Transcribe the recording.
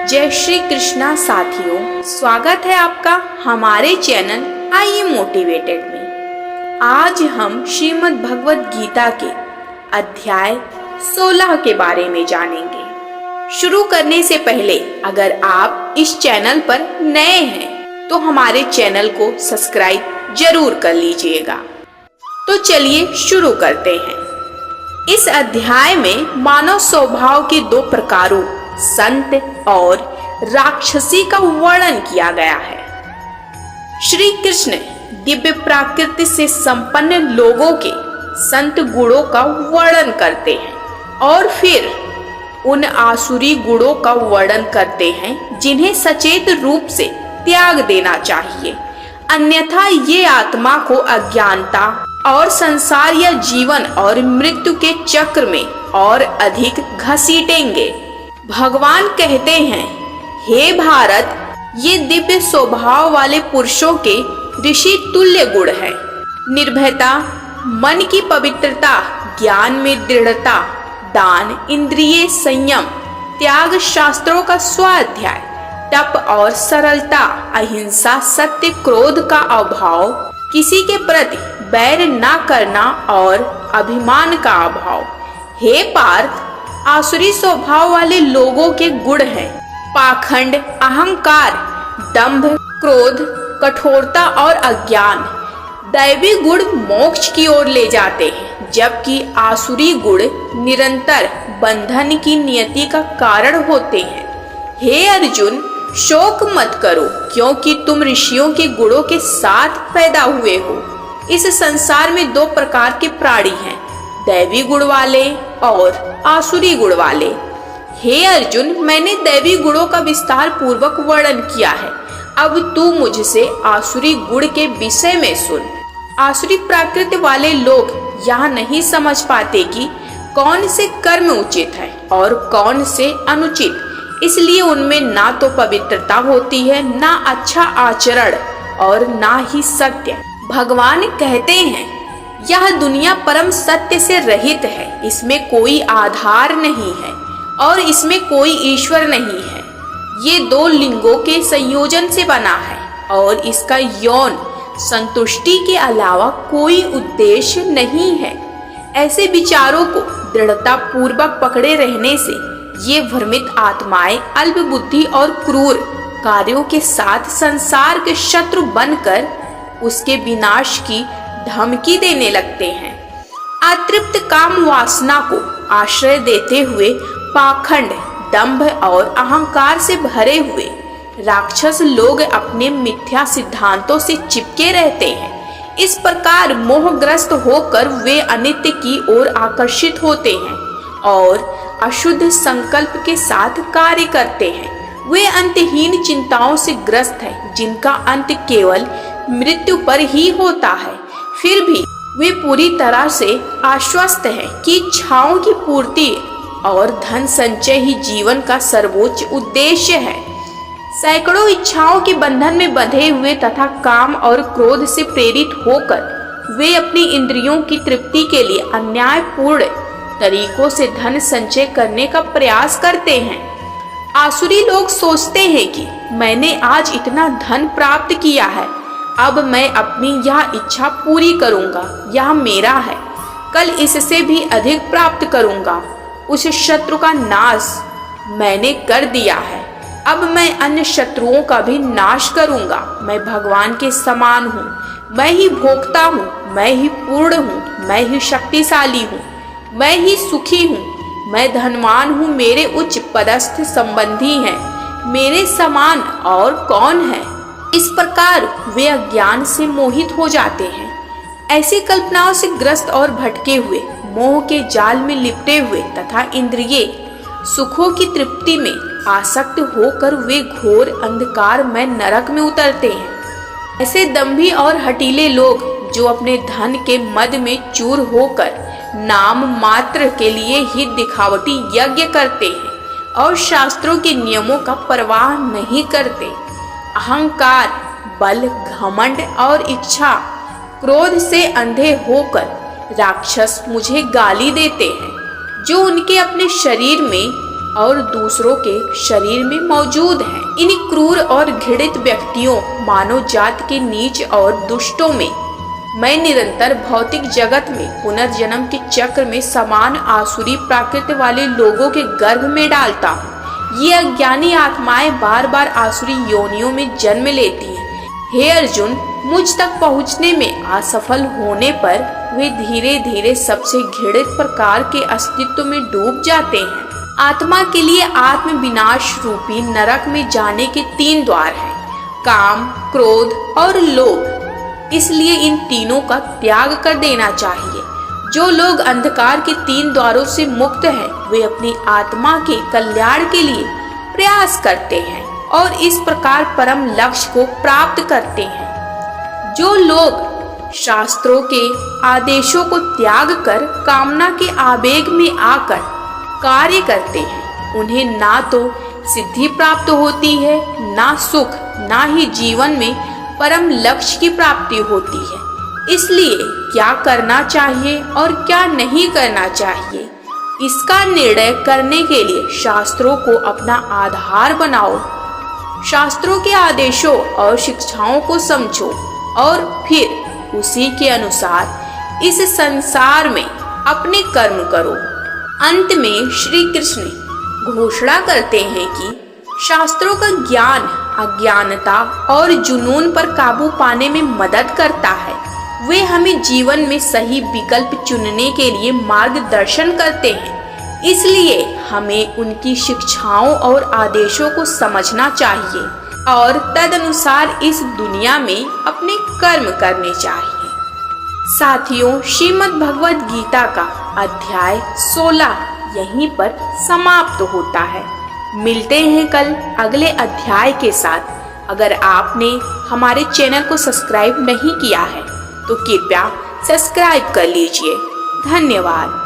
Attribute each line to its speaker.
Speaker 1: जय श्री कृष्णा साथियों, स्वागत है आपका हमारे चैनल आइए मोटिवेटेड में। आज हम श्रीमद् भगवत गीता के अध्याय 16 के बारे में जानेंगे। शुरू करने से पहले अगर आप इस चैनल पर नए हैं तो हमारे चैनल को सब्सक्राइब जरूर कर लीजिएगा। तो चलिए शुरू करते हैं। इस अध्याय में मानव स्वभाव के दो प्रकारों संत और राक्षसी का वर्णन किया गया है। श्री कृष्ण दिव्य प्रकृति से संपन्न लोगों के संत गुणों का वर्णन करते हैं और फिर उन आसुरी गुणों का वर्णन करते हैं जिन्हें सचेत रूप से त्याग देना चाहिए, अन्यथा ये आत्मा को अज्ञानता और संसार या जीवन और मृत्यु के चक्र में और अधिक घसीटेंगे। भगवान कहते हैं, हे भारत, ये दिव्य स्वभाव वाले पुरुषों के ऋषि तुल्य गुण है। निर्भयता, मन की पवित्रता, ज्ञान में दृढ़ता, दान, इंद्रिय संयम, त्याग, शास्त्रों का स्वाध्याय, तप और सरलता, अहिंसा, सत्य, क्रोध का अभाव, किसी के प्रति बैर ना करना और अभिमान का अभाव। हे पार्थ, आसुरी स्वभाव वाले लोगों के गुण हैं पाखंड, अहंकार, दंभ, क्रोध, कठोरता और अज्ञान। दैवी गुण मोक्ष की ओर ले जाते हैं, जबकि आसुरी गुण निरंतर बंधन की नियति का कारण होते हैं। हे अर्जुन, शोक मत करो, क्योंकि तुम ऋषियों के गुणों के साथ पैदा हुए हो। इस संसार में दो प्रकार के प्राणी हैं, दैवी गुण वाले और आसुरी गुण वाले। हे अर्जुन, मैंने दैवी गुणों का विस्तार पूर्वक वर्णन किया है, अब तू मुझसे आसुरी गुण के विषय में सुन। आसुरी प्रकृति वाले लोग यह नहीं समझ पाते कि कौन से कर्म उचित है और कौन से अनुचित, इसलिए उनमें ना तो पवित्रता होती है, ना अच्छा आचरण और ना ही सत्य। भगवान कहते हैं, यह दुनिया परम सत्य से रहित है, इसमें कोई आधार नहीं है और इसमें कोई ईश्वर नहीं है। ये दो लिंगों के संयोजन से बना है और इसका यौन संतुष्टि के अलावा कोई उद्देश्य नहीं है। ऐसे विचारों को दृढ़ता पूर्वक पकड़े रहने से ये भ्रमित आत्माएं अल्प बुद्धि और क्रूर कार्यों के साथ संसार के शत्रु बनकर उसके विनाश की धमकी देने लगते हैं। अतृप्त काम वासना को आश्रय देते हुए पाखंड, दंभ और अहंकार से भरे हुए राक्षस लोग अपने मिथ्या सिद्धांतों से चिपके रहते हैं। इस प्रकार मोहग्रस्त होकर वे अनित्य की ओर आकर्षित होते हैं और अशुद्ध संकल्प के साथ कार्य करते हैं। वे अंतहीन चिंताओं से ग्रस्त हैं, जिनका अंत केवल मृत्यु पर ही होता है। फिर भी वे पूरी तरह से आश्वस्त हैं कि इच्छाओं की पूर्ति और धन संचय ही जीवन का सर्वोच्च उद्देश्य है। सैकड़ों इच्छाओं के बंधन में बंधे हुए तथा काम और क्रोध से प्रेरित होकर वे अपनी इंद्रियों की तृप्ति के लिए अन्यायपूर्ण तरीकों से धन संचय करने का प्रयास करते हैं। आसुरी लोग सोचते हैं कि मैंने आज इतना धन प्राप्त किया है, अब मैं अपनी यह इच्छा पूरी करूंगा, यह मेरा है, कल इससे भी अधिक प्राप्त करूंगा। उस शत्रु का नाश मैंने कर दिया है, अब मैं अन्य शत्रुओं का भी नाश करूंगा। मैं भगवान के समान हूँ, मैं ही भोक्ता हूँ, मैं ही पूर्ण हूँ, मैं ही शक्तिशाली हूँ, मैं ही सुखी हूँ, मैं धनवान हूँ, मेरे उच्च पदस्थ संबंधी हैं, मेरे समान और कौन है। इस प्रकार वे अज्ञान से मोहित हो जाते हैं। ऐसी कल्पनाओं से ग्रस्त और भटके हुए, मोह के जाल में लिपटे हुए तथा इंद्रिय सुखों की तृप्ति में आसक्त होकर वे घोर अंधकार में नरक में उतरते हैं। ऐसे दंभी और हठीले लोग जो अपने धन के मद में चूर होकर नाम मात्र के लिए ही दिखावटी यज्ञ करते हैं और शास्त्रों के नियमों का परवाह नहीं करते। अहंकार, बल, घमंड और इच्छा, क्रोध से अंधे होकर राक्षस मुझे गाली देते हैं, जो उनके अपने शरीर में और दूसरों के शरीर में मौजूद हैं। इन क्रूर और घृणित व्यक्तियों, मानव जाति के नीच और दुष्टों में मैं निरंतर भौतिक जगत में पुनर्जन्म के चक्र में समान आसुरी प्रकृति वाले लोगों के गर्भ में डालता हूँ। ये अज्ञानी आत्माएं बार बार आसुरी योनियों में जन्म लेती हैं। हे अर्जुन, मुझ तक पहुँचने में असफल होने पर वे धीरे धीरे सबसे घृणित प्रकार के अस्तित्व में डूब जाते हैं। आत्मा के लिए आत्म विनाश रूपी नरक में जाने के 3 द्वार हैं, काम, क्रोध और लोभ। इसलिए इन तीनों का त्याग कर देना चाहिए। जो लोग अंधकार के 3 द्वारों से मुक्त हैं, वे अपनी आत्मा के कल्याण के लिए प्रयास करते हैं और इस प्रकार परम लक्ष्य को प्राप्त करते हैं। जो लोग शास्त्रों के आदेशों को त्याग कर कामना के आवेग में आकर कार्य करते हैं, उन्हें ना तो सिद्धि प्राप्त होती है, ना सुख, ना ही जीवन में परम लक्ष्य की प्राप्ति होती है। इसलिए क्या करना चाहिए और क्या नहीं करना चाहिए, इसका निर्णय करने के लिए शास्त्रों को अपना आधार बनाओ। शास्त्रों के आदेशों और शिक्षाओं को समझो और फिर उसी के अनुसार इस संसार में अपने कर्म करो। अंत में श्री कृष्ण घोषणा करते हैं कि शास्त्रों का ज्ञान अज्ञानता और जुनून पर काबू पाने में मदद करता है। वे हमें जीवन में सही विकल्प चुनने के लिए मार्गदर्शन करते हैं। इसलिए हमें उनकी शिक्षाओं और आदेशों को समझना चाहिए और तदनुसार इस दुनिया में अपने कर्म करने चाहिए। साथियों, श्रीमद् भगवद गीता का अध्याय 16 यहीं पर समाप्त होता है। मिलते हैं कल अगले अध्याय के साथ। अगर आपने हमारे चैनल को सब्सक्राइब नहीं किया है तो कृपया सब्सक्राइब कर लीजिए। धन्यवाद।